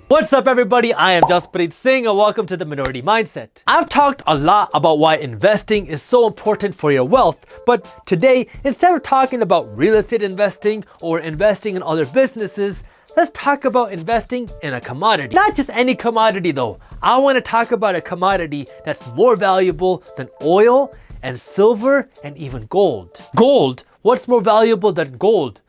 What's up everybody, I am Jasprit Singh and welcome to the Minority Mindset. I've talked a lot about why investing is so important for your wealth, but today, instead of talking about real estate investing or investing in other businesses, let's talk about investing in a commodity. Not just any commodity though. I want to talk about a commodity that's more valuable than oil and silver and even gold. Gold? What's more valuable than gold?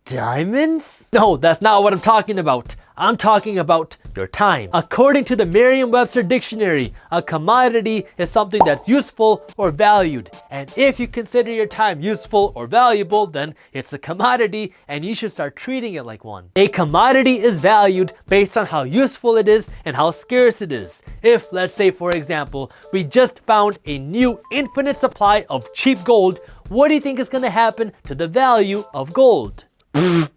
Diamonds? No, that's not what I'm talking about. I'm talking about your time. According to the Merriam-Webster dictionary, a commodity is something that's useful or valued. And if you consider your time useful or valuable, then it's a commodity and you should start treating it like one. A commodity is valued based on how useful it is and how scarce it is. If, let's say for example, we just found a new infinite supply of cheap gold, what do you think is going to happen to the value of gold?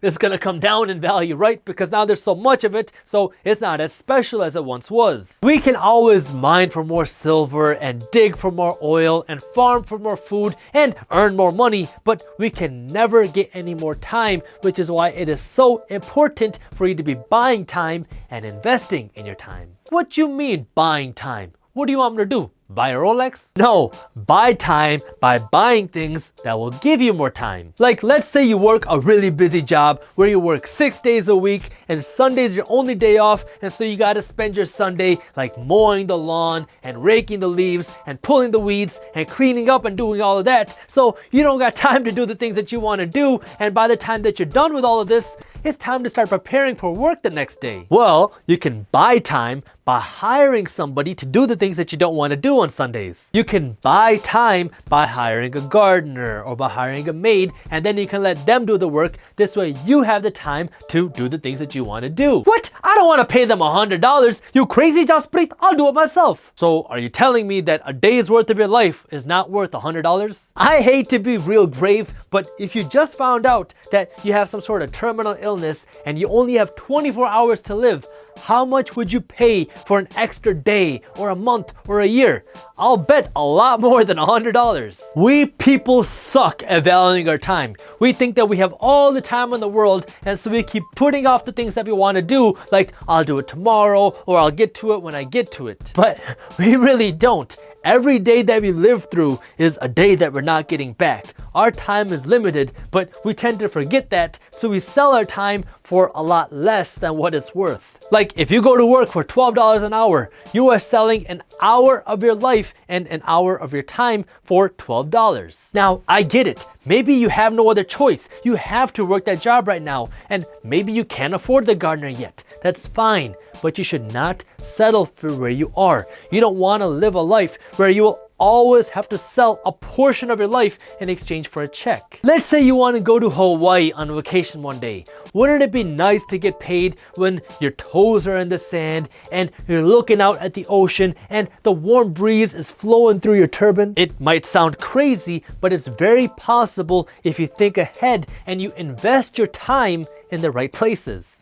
It's gonna come down in value, right? Because now there's so much of it, so it's not as special as it once was. We can always mine for more silver and dig for more oil and farm for more food and earn more money, but we can never get any more time, which is why it is so important for you to be buying time and investing in your time. What you mean buying time? What do you want me to do? Buy a Rolex? No, buy time by buying things that will give you more time. Like let's say you work a really busy job where you work 6 days a week and Sunday's your only day off, and so you gotta spend your Sunday like mowing the lawn and raking the leaves and pulling the weeds and cleaning up and doing all of that. So you don't got time to do the things that you want to do, and by the time that you're done with all of this, it's time to start preparing for work the next day. Well, you can buy time by hiring somebody to do the things that you don't want to do on Sundays. You can buy time by hiring a gardener or by hiring a maid, and then you can let them do the work. This way you have the time to do the things that you want to do. What? I don't want to pay them $100. You crazy, Jasprit? I'll do it myself. So are you telling me that a day's worth of your life is not worth $100? I hate to be real grave, but if you just found out that you have some sort of terminal illness and you only have 24 hours to live, how much would you pay for an extra day or a month or a year? I'll bet a lot more than $100. We people suck at valuing our time. We think that we have all the time in the world, and so we keep putting off the things that we want to do, like I'll do it tomorrow or I'll get to it when I get to it. But we really don't. Every day that we live through is a day that we're not getting back. Our time is limited, but we tend to forget that, so we sell our time for a lot less than what it's worth. Like if you go to work for $12 an hour, you are selling an hour of your life and an hour of your time for $12. Now, I get it. Maybe you have no other choice. You have to work that job right now, and maybe you can't afford the gardener yet. That's fine, but you should not settle for where you are. You don't want to live a life where you will always have to sell a portion of your life in exchange for a check. Let's say you want to go to Hawaii on vacation one day. Wouldn't it be nice to get paid when your toes are in the sand and you're looking out at the ocean and the warm breeze is flowing through your turban? It might sound crazy, but it's very possible if you think ahead and you invest your time in the right places.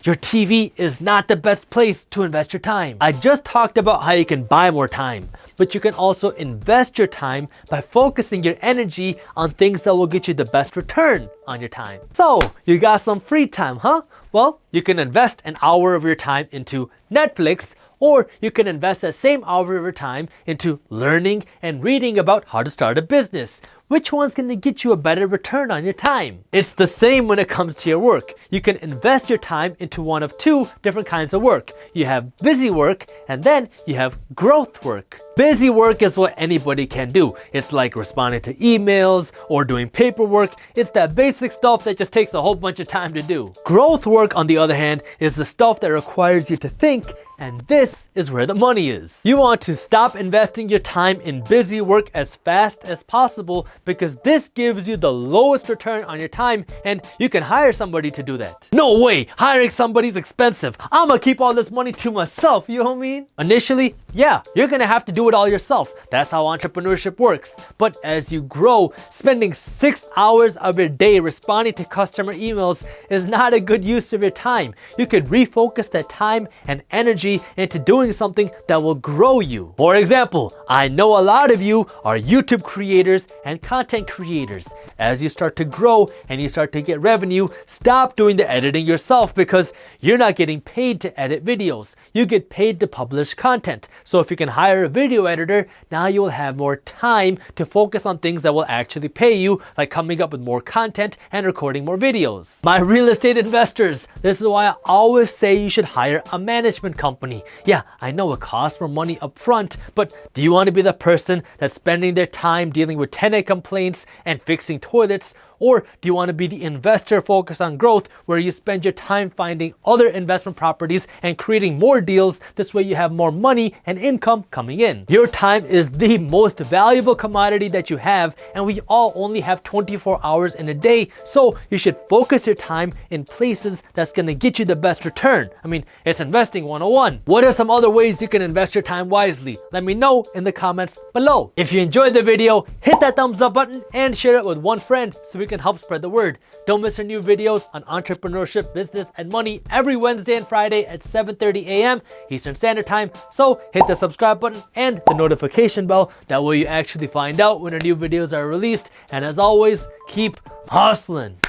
Your TV is not the best place to invest your time. I just talked about how you can buy more time, but you can also invest your time by focusing your energy on things that will get you the best return on your time. So, you got some free time, huh? Well, you can invest an hour of your time into Netflix, or you can invest that same hour of your time into learning and reading about how to start a business. Which one's going to get you a better return on your time? It's the same when it comes to your work. You can invest your time into one of two different kinds of work. You have busy work, and then you have growth work. Busy work is what anybody can do. It's like responding to emails or doing paperwork. It's that basic stuff that just takes a whole bunch of time to do. Growth work, on the other hand, is the stuff that requires you to think, and this is where the money is. You want to stop investing your time in busy work as fast as possible, because this gives you the lowest return on your time, and you can hire somebody to do that. No way! Hiring somebody's expensive. I'm gonna keep all this money to myself, you know what I mean? Initially, yeah, you're gonna have to do it all yourself. That's how entrepreneurship works. But as you grow, spending 6 hours of your day responding to customer emails is not a good use of your time. You could refocus that time and energy energy into doing something that will grow you. For example, I know a lot of you are YouTube creators and content creators. As you start to grow and you start to get revenue, stop doing the editing yourself because you're not getting paid to edit videos. You get paid to publish content. So if you can hire a video editor, now you will have more time to focus on things that will actually pay you, like coming up with more content and recording more videos. My real estate investors, this is why I always say you should hire a management company. Yeah, I know it costs more money up front, but do you want to be the person that's spending their time dealing with tenant complaints and fixing toilets? Or do you want to be the investor focused on growth, where you spend your time finding other investment properties and creating more deals? This way you have more money and income coming in. Your time is the most valuable commodity that you have, and we all only have 24 hours in a day, so you should focus your time in places that's going to get you the best return. I mean, it's investing 101. What are some other ways you can invest your time wisely? Let me know in the comments below. If you enjoyed the video, hit that thumbs up button and share it with one friend so we can help spread the word. Don't miss our new videos on entrepreneurship, business, and money every Wednesday and Friday at 7:30 a.m. Eastern Standard Time. So hit the subscribe button and the notification bell. That way you actually find out when our new videos are released. And as always, keep hustling.